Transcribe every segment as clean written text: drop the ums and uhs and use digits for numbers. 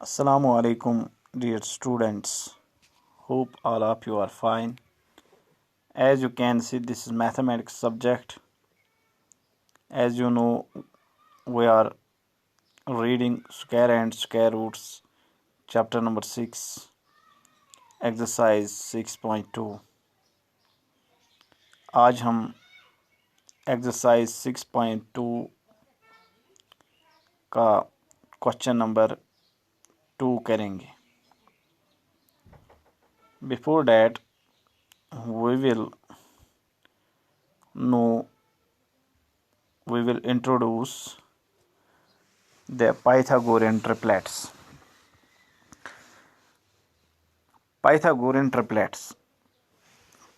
Assalamu alaikum, dear students. Hope all of you are fine. As you can see, this is mathematics subject. As you know, we are reading square and square roots, chapter number 6, exercise 6.2. आज हम exercise 6.2 का question number 2 करेंगे. Before that, we will introduce the Pythagorean triplets. Pythagorean triplets.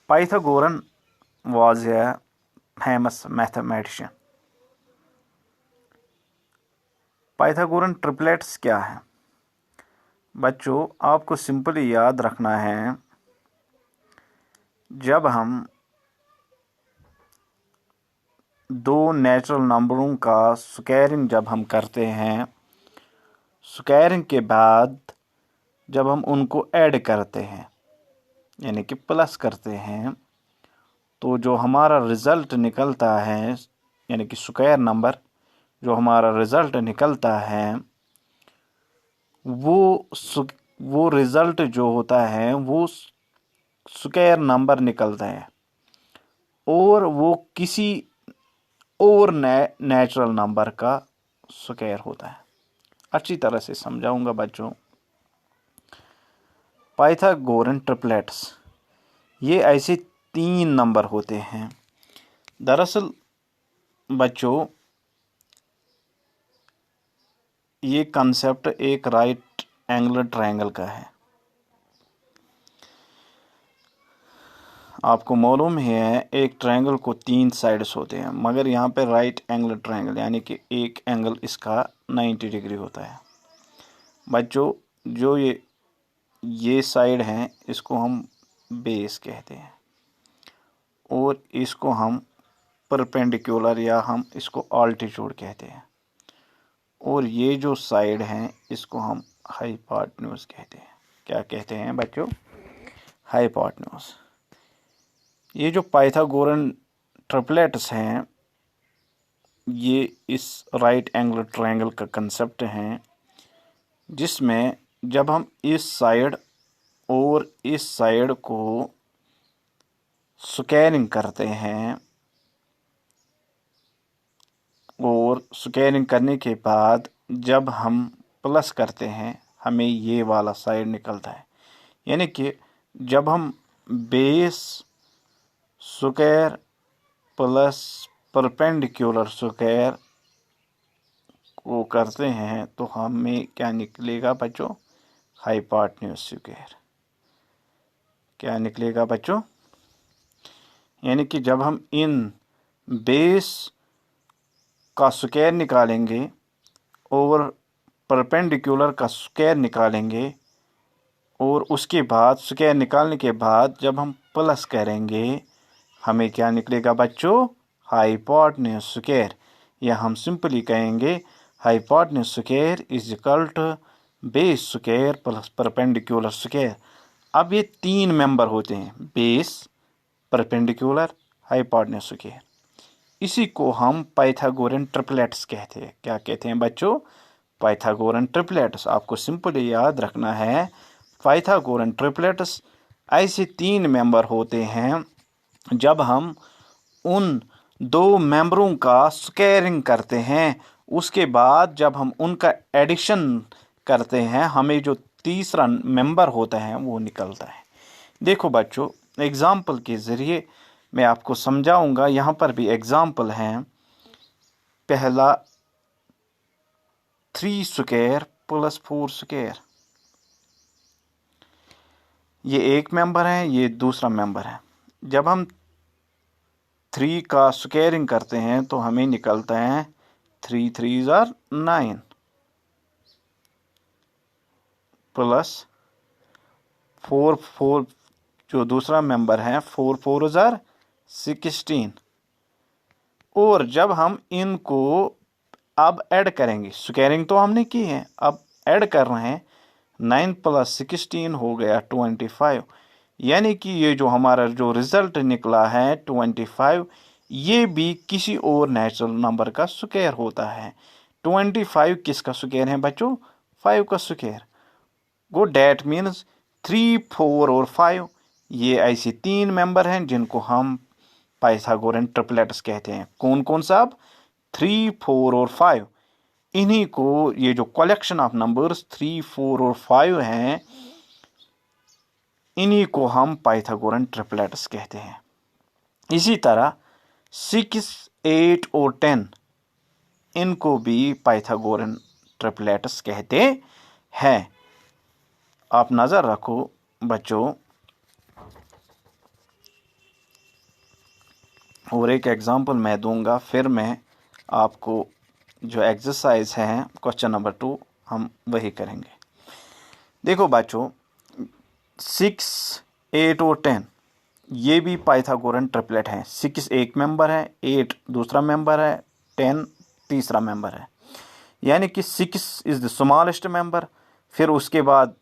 Pythagorean was a famous mathematician. Pythagorean triplets क्या है? बच्चों, आपको simply याद रखना है, जब हम दो नेचुरल नंबरों का स्क्वायरिंग जब हम करते हैं, स्क्वायरिंग के बाद जब हम उनको ऐड करते हैं यानी कि प्लस करते हैं, तो जो हमारा रिज़ल्ट निकलता है यानी कि स्क्वायर नंबर जो हमारा रिज़ल्ट निकलता है, वो रिज़ल्ट जो होता है वो स्क्वायर नंबर निकलता है और वो किसी और नेचुरल नंबर का स्क्वायर होता है. अच्छी तरह से समझाऊंगा बच्चों. पाइथागोरन ट्रिपलेट्स ये ऐसे 3 नंबर होते हैं. दरअसल बच्चों, ये कंसेप्ट एक राइट एंगल ट्रायंगल का है. आपको मालूम है एक ट्रायंगल को 3 साइड्स होते हैं, मगर यहाँ पे राइट एंगल ट्रायंगल यानी कि एक एंगल इसका 90 डिग्री होता है. बच्चों, जो ये साइड हैं इसको हम बेस कहते हैं और इसको हम परपेंडिकुलर या हम इसको ऑल्टीट्यूड कहते हैं, और ये जो साइड हैं इसको हम हाइपोटेन्यूज कहते हैं. क्या कहते हैं बच्चों? हाइपोटेन्यूज. ये जो पाइथागोरन ट्रिपलेट्स हैं ये इस राइट एंगल ट्रायंगल का कंसेप्ट है, जिसमें जब हम इस साइड और इस साइड को स्क्वायरिंग करते हैं और स्क्वायरिंग करने के बाद जब हम प्लस करते हैं हमें ये वाला साइड निकलता है. यानी कि जब हम base square plus perpendicular square को करते हैं तो हमें क्या निकलेगा बच्चों? Hypotenuse square. क्या निकलेगा बच्चों? यानी कि जब हम इन बेस का स्क्वायर निकालेंगे और परपेंडिकुलर का स्क्वायर निकालेंगे और उसके बाद स्क्वायर निकालने के बाद जब हम प्लस करेंगे हमें क्या निकलेगा बच्चों? Hypotenuse square. या हम सिंपली कहेंगे hypotenuse square is equal to base square plus perpendicular square. अब ये 3 मेंबर होते हैं, बेस, परपेंडिकुलर, हाइपोटेन्यूज स्क्वायर. इसी को हम पाइथागोरन ट्रिपलेट्स कहते हैं. क्या कहते हैं बच्चों? Pythagorean triplets. आपको सिंपली याद रखना है, पाइथागोरन ट्रिपलेट्स ऐसे 3 मेंबर होते हैं जब हम उन 2 मेंबरों का स्क्वायरिंग करते हैं, उसके बाद जब हम उनका एडिशन करते हैं हमें जो तीसरा मेंबर होता है वो निकलता है. देखो बच्चों, एग्जाम्पल के ज़रिए मैं आपको समझाऊंगा. यहाँ पर भी एग्जाम्पल हैं. पहला 3 स्क्वायर प्लस 4 स्क्वायर. ये एक मेंबर है, ये दूसरा मेंबर है. जब हम 3 का स्क्वायरिंग करते हैं तो हमें निकलता है 3 3s are 9 प्लस 4 जो दूसरा मेंबर है 4 4s are 16. और जब हम इनको अब ऐड करेंगे, स्क्वायरिंग तो हमने की है, अब ऐड कर रहे हैं 9 + 16 हो गया 25। यानी कि ये जो हमारा जो रिजल्ट निकला है 25, ये भी किसी और नेचुरल नंबर का स्क्वायर होता है। 25 किसका स्क्वायर है बच्चों? 5 का स्क्वायर। गो डैट मीन्स 3, 4 और 5 ये ऐसे तीन मेंबर हैं जिनको हम पाइथागोरन ट्रिपलेट्स कहते हैं। कौन कौन सा? अब 3, 4 और 5, इन्हीं को, ये जो कलेक्शन ऑफ नंबर्स 3, 4 और 5 हैं, इन्हीं को हम पाइथागोरन ट्रिपलेट्स कहते हैं। इसी तरह 6, 8 और 10, इनको भी पाइथागोरन ट्रिपलेट्स कहते हैं। आप नज़र रखो बच्चों, और एक एग्जांपल मैं दूंगा, फिर मैं आपको जो एक्सरसाइज है क्वेश्चन नंबर 2 हम वही करेंगे। देखो बच्चों, 6, 8 और 10 ये भी पाइथागोरन ट्रिपलेट हैं। 6 एक मेंबर है, 8 दूसरा मेंबर है, 10 तीसरा मेंबर है। यानी कि 6 इज़ द स्मॉलेस्ट मेंबर, फिर उसके बाद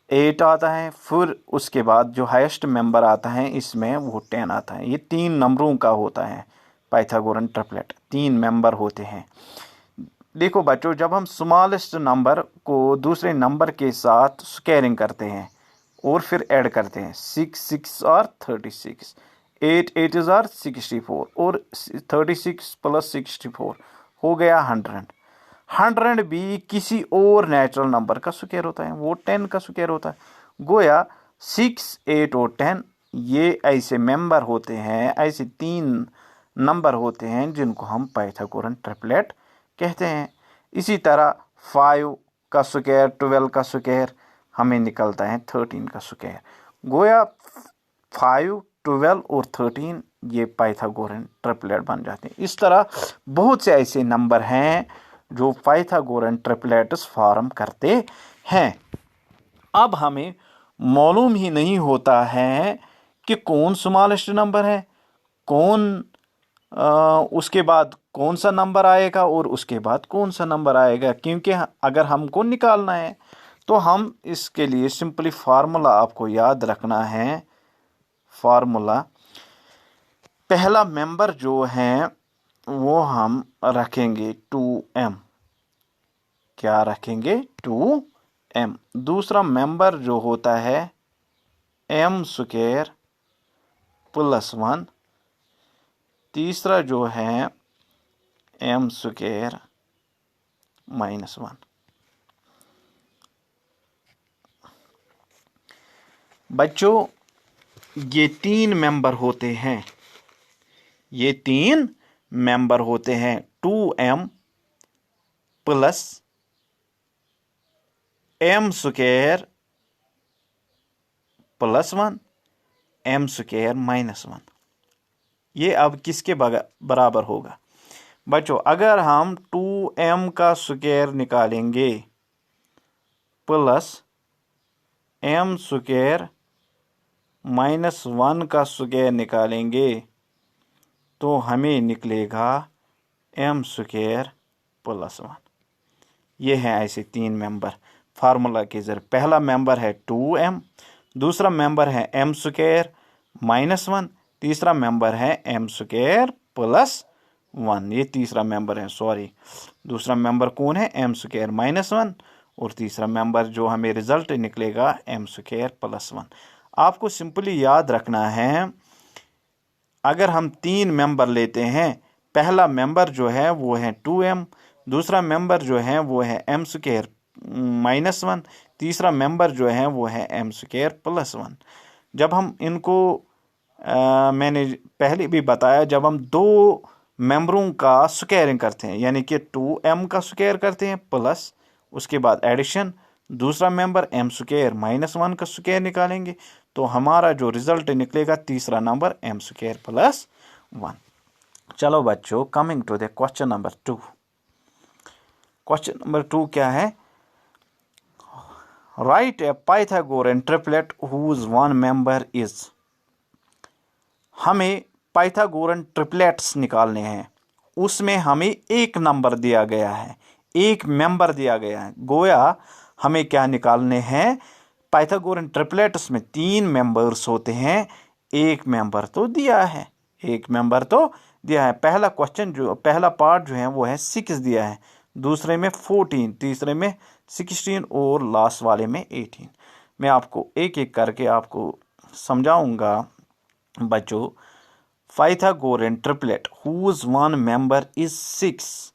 8 आता है, फिर उसके बाद जो हाईएस्ट मेंबर आता है इसमें वो 10 आता है। ये 3 नंबरों का होता है पाइथागोरन ट्रिपलेट, 3 मेंबर होते हैं। देखो बच्चों, जब हम स्मॉलेस्ट नंबर को दूसरे नंबर के साथ स्क्वायरिंग करते हैं और फिर ऐड करते हैं, 6, 6 और 36, 8, 8 और 64 और 36 + 64 हो गया 100। 100 भी किसी और नेचुरल नंबर का स्क्वायर होता है, वो 10 का स्क्वायर होता है। गोया 6, 8 और 10 ये ऐसे मेंबर होते हैं, ऐसे 3 नंबर होते हैं जिनको हम पाइथागोरन ट्रिपलेट कहते हैं। इसी तरह 5 का स्क्वायर, 12 का स्क्वायर हमें निकलता है 13 का स्क्वायर। गोया 5, 12 और 13 ये पाइथागोरन ट्रिपलेट बन जाते हैं। इस तरह बहुत से ऐसे नंबर हैं जो पाइथागोरन ट्रिपलेट्स फॉर्म करते हैं। अब हमें मालूम ही नहीं होता है कि कौन स्मॉलेस्ट नंबर है, कौन उसके बाद कौन सा नंबर आएगा और उसके बाद कौन सा नंबर आएगा, क्योंकि अगर हमको निकालना है तो हम इसके लिए सिंपली फार्मूला आपको याद रखना है। फार्मूला, पहला मेंबर जो है वो हम रखेंगे 2m। क्या रखेंगे? 2m। दूसरा मेंबर जो होता है m² + 1। तीसरा जो है m² - 1। बच्चों, ये 3 मेंबर होते हैं, ये 3 मेंबर होते हैं। 2m + m² + 1, m² - 1। ये अब किसके बराबर होगा बच्चों? अगर हम 2m का स्क्वायर निकालेंगे प्लस m² - 1 का स्क्वायर निकालेंगे तो हमें निकलेगा m² + 1। ये हैं ऐसे 3 मेंबर फार्मूला के जरिए। पहला मेंबर है 2m, दूसरा मेंबर है m² - 1, तीसरा मेंबर है m² + 1। ये तीसरा मेंबर है, सॉरी, दूसरा मेंबर कौन है? m² - 1, और तीसरा मेंबर जो हमें रिजल्ट निकलेगा m² + 1। आपको सिंपली याद रखना है, अगर हम 3 मेंबर लेते हैं, पहला मेंबर जो है वो है 2m, दूसरा मेंबर जो है वो है m² - 1, तीसरा मेंबर जो है वो है m² + 1। जब हम इनको मैंने पहले भी बताया, जब हम 2 मेंबरों का स्क्वायरिंग करते हैं, यानी कि 2m का स्क्वायर करते हैं प्लस उसके बाद एडिशन, दूसरा मेंबर m² - 1 का स्क्वायर निकालेंगे तो हमारा जो रिजल्ट निकलेगा तीसरा नंबर m² + 1। चलो बच्चों, coming to the question number 2। Question number 2 क्या है? Write a Pythagorean triplet whose one member is. हमें पाइथागोरन ट्रिपलेट्स निकालने हैं, उसमें हमें एक नंबर दिया गया है, एक मेंबर दिया गया है। गोया हमें क्या निकालने हैं? पाइथागोरन ट्रिपलेट्स में 3 मेंबर्स होते हैं, एक मेंबर तो दिया है, एक मेंबर तो दिया है। पहला क्वेश्चन जो पहला पार्ट जो है वो है 6 दिया है, दूसरे में 14, तीसरे में 16 और लास्ट वाले में 18। मैं आपको एक एक करके आपको समझाऊंगा बच्चों। Pythagorean triplet whose one member is 6,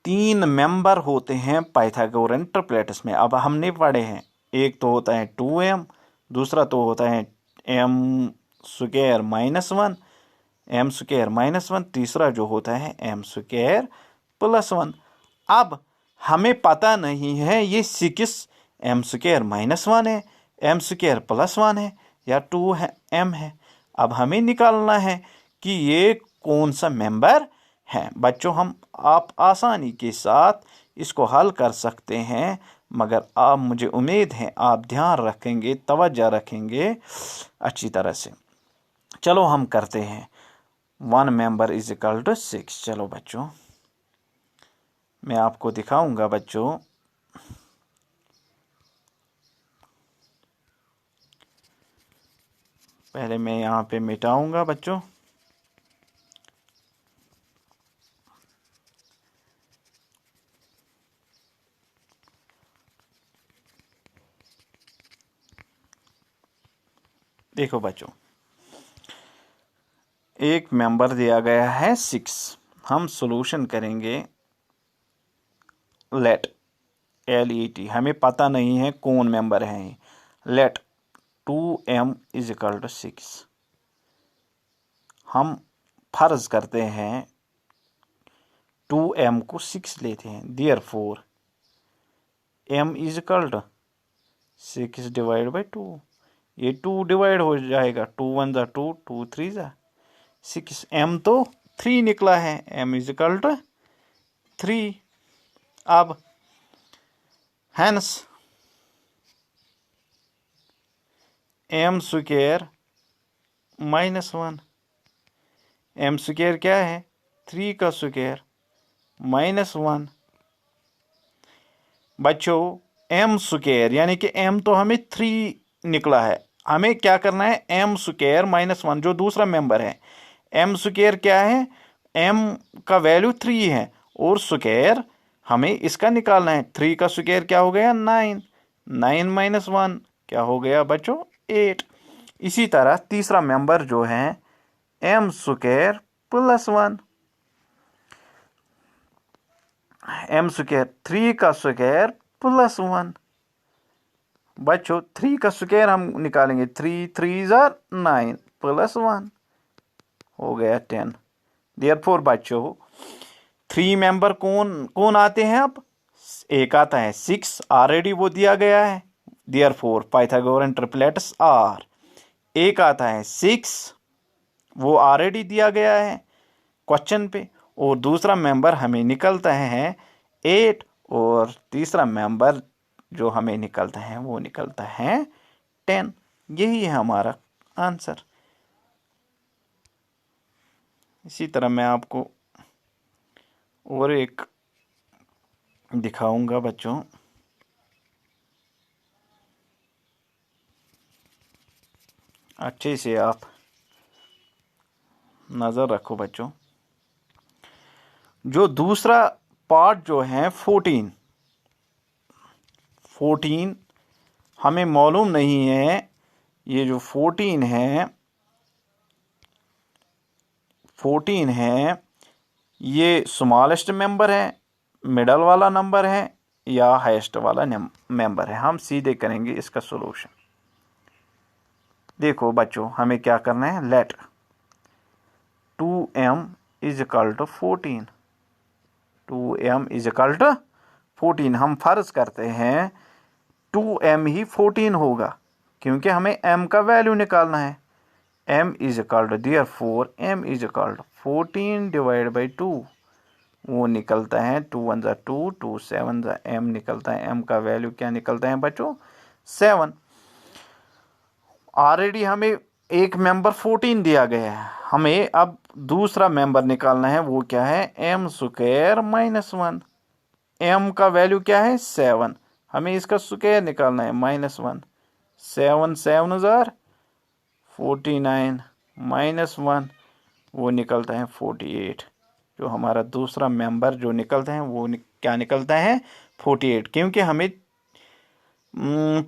3 member होते हैं पाइथागोरन ट्रिपलेट्स में। अब हमने पढ़े हैं, एक तो होता है 2m, दूसरा तो होता है m square minus 1, m square minus 1, तीसरा जो होता है m स्क्वायर प्लस 1। अब हमें पता नहीं है ये 6 m स्क्वायर माइनस 1 है, m स्क्वायर प्लस 1 है या 2 है m है। अब हमें निकालना है कि ये कौन सा मेंबर है। बच्चों आप आसानी के साथ इसको हल कर सकते हैं, मगर आप मुझे उम्मीद है आप ध्यान रखेंगे, तवज्जो रखेंगे अच्छी तरह से। चलो हम करते हैं। 1 मेंबर इज इक्वल टू 6। चलो बच्चों मैं आपको दिखाऊंगा बच्चों। पहले मैं यहाँ पे मिटाऊंगा बच्चों। देखो बच्चों, एक मेंबर दिया गया है 6, हम सॉल्यूशन करेंगे। लेट LET, हमें पता नहीं है कौन मेंबर है। Let 2m is equal to 6, हम फर्ज करते हैं 2m को 6 लेते हैं। Therefore m is equal to 6 divide by 2, ये 2 डिवाइड हो जाएगा, 2 1 जा 2, 2 3 जा 6, m तो 3 निकला है, m इज इक्वल टू 3। अब hence m square minus 1, m square क्या है? 3 का स्क्वायर माइनस 1। बच्चों m स्क्वायर यानी कि m तो हमें 3 निकला है, हमें क्या करना है? m स्क्वायर माइनस 1 जो दूसरा मेंबर है, m स्क्वायर क्या है? m का वैल्यू 3 है और स्क्वायर हमें इसका निकालना है। 3 का स्क्वायर क्या हो गया? 9, 9 माइनस 1 क्या हो गया बच्चों? 8। इसी तरह तीसरा मेंबर जो है m square plus 1, m square 3 का स्क्वायर प्लस 1। बच्चों 3 का स्क्वायर हम निकालेंगे, 3 3 जार 9 प्लस 1 हो गया 10। देयरफॉर बच्चों 3 मेंबर कौन कौन आते हैं? अब एक आता है 6, ऑलरेडी वो दिया गया है, देयरफॉर पाइथागोरन ट्रिपलेट्स आर। एक आता है 6, वो ऑलरेडी दिया गया है क्वेश्चन पे, और दूसरा मेंबर हमें निकलता है 8, और तीसरा मेंबर जो हमें निकलता है वो निकलता है 10। यही है हमारा आंसर। इसी तरह मैं आपको और एक दिखाऊंगा बच्चों। अच्छे से आप नज़र रखो बच्चों। जो दूसरा पार्ट जो है 14 हमें मालूम नहीं है। ये जो 14 है ये स्मॉलेस्ट मेंबर है, मिडल वाला नंबर है या हाईएस्ट वाला मेंबर है। हम सीधे करेंगे इसका सॉल्यूशन। देखो बच्चों हमें क्या करना है? Let 2m is equal to 14, 2m is equal to 14। हम फर्ज करते हैं 2m ही 14 होगा, क्योंकि हमें m का वैल्यू निकालना है। m is equal to therefore m is equal to 14 divide by 2, वो निकलता है 2 1 जा 2, 2 7 जा m निकलता है। m का वैल्यू क्या निकलता है बच्चों? 7। ऑलरेडी हमें एक मेंबर 14 दिया गया है, हमें अब दूसरा मेंबर निकालना है, वो क्या है? m square minus 1। m का वैल्यू क्या है? 7। हमें इसका स्क्वायर निकालना है -1। 7 7 ज़ार 49 -1 वो निकलता है 48। जो हमारा दूसरा मेंबर जो निकलता है वो क्या निकलता है 48, क्योंकि हमें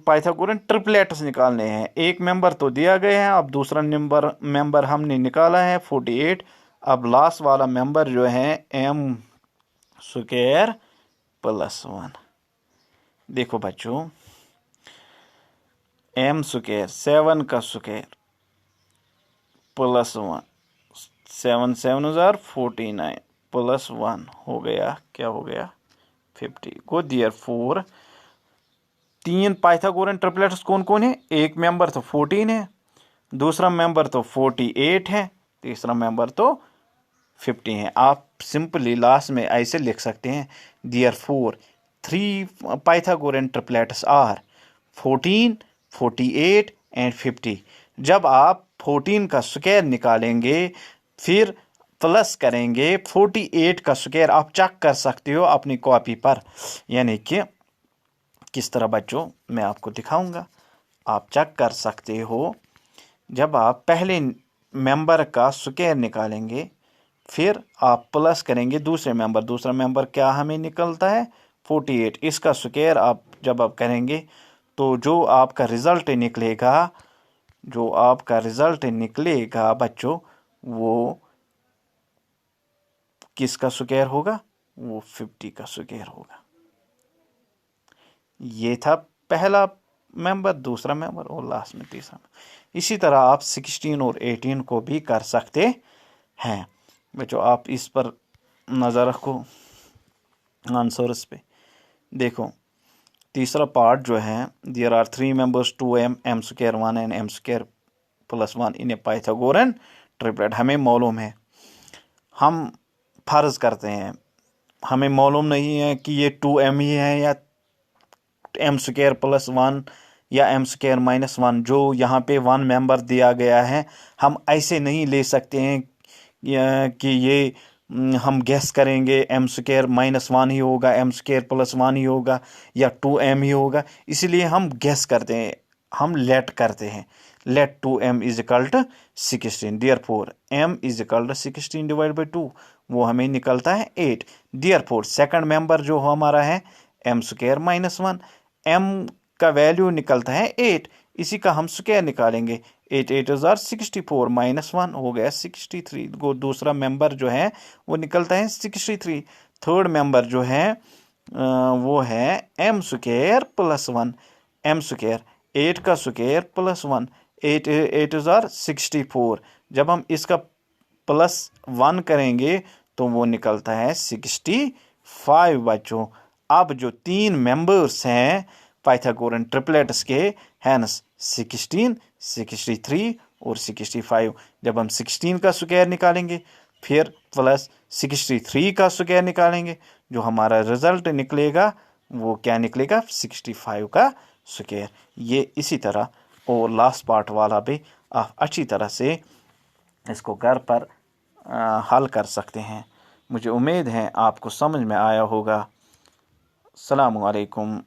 पाइथागोरन ट्रिपलेट्स निकालने हैं। एक मेंबर तो दिया गया है, अब दूसरा मेंबर हमने निकाला है 48। अब लास्ट वाला मेंबर जो है m स्क्वायर +1। देखो बच्चों, m स्क्वायर 7 का स्क्वायर +1, 7 7 ज़ार 49 +1 हो गया, क्या हो गया 50। गो देयरफॉर 3 पाइथागोरन ट्रिपलेट्स कौन कौन है? एक मेंबर तो 14 है, दूसरा मेंबर तो 48 है, तीसरा मेंबर तो 50 है। आप सिंपली लास्ट में ऐसे लिख सकते हैं, therefore 3 Pythagorean triplets are 14, 48 and 50। जब आप 14 का स्क्वायर निकालेंगे फिर प्लस करेंगे 48 का स्क्वायर, आप चेक कर सकते हो अपनी कॉपी पर, यानी कि किस तरह बच्चों मैं आपको दिखाऊंगा, आप चेक कर सकते हो। जब आप पहले मेंबर का स्क्वायर निकालेंगे फिर आप प्लस करेंगे दूसरा मेंबर क्या हमें निकलता है 48, इसका स्क्वायर आप जब आप करेंगे तो जो आपका रिजल्ट निकलेगा बच्चों वो किसका स्क्वायर होगा? वो 50 का स्क्वायर होगा। ये था पहला मेंबर, दूसरा मेंबर और लास्ट में तीसरा। इसी तरह आप 16 और 18 को भी कर सकते हैं। बच्चों आप इस पर नज़र रखो आंसर्स पे। देखो तीसरा पार्ट जो है, there are 3 members 2m m square 1 and m square +1 in a Pythagorean triplet. हमें मालूम है, हम फर्ज करते हैं, हमें मालूम नहीं है कि ये 2m ही है या m स्क्वायर +1 या m स्क्वायर -1। जो यहाँ पे 1 मेंबर दिया गया है, हम ऐसे नहीं ले सकते हैं कि ये हम गेस करेंगे m स्क्वायर -1 ही होगा, m स्क्वायर +1 ही होगा या 2m ही होगा। इसलिए हम गेस करते हैं, हम लेट करते हैं। लेट 2m = 16, देयरफॉर m = 16 / 2, वो हमें निकलता है 8। देयरफॉर सेकंड मेंबर जो हमारा है m स्क्वायर -1, m का वैल्यू निकलता है 8, इसी का हम स्क्वायर निकालेंगे। 8 8 ज़ार 64 -1 हो गया 63। को दूसरा मेंबर जो है वो निकलता है 63। थर्ड मेंबर जो है वो है m स्क्वायर +1, m स्क्वायर 8 का स्क्वायर +1, 8 8 ज़ार 64। जब हम इसका +1 करेंगे तो वो निकलता है 65 बच्चों। अब जो 3 मेंबर्स हैं पाइथागोरन ट्रिपलेट्स के, हैंस 16, 63 और 65। जब हम 16 का स्क्वायर निकालेंगे फिर प्लस 63 का स्क्वायर निकालेंगे, जो हमारा रिजल्ट निकलेगा वो क्या निकलेगा 65 का स्क्वायर। ये इसी तरह और लास्ट पार्ट वाला भी आप अच्छी तरह से इसको घर पर हल कर सकते हैं। मुझे उम्मीद है आपको समझ में आया होगा। अस्सलामु अलैकुम।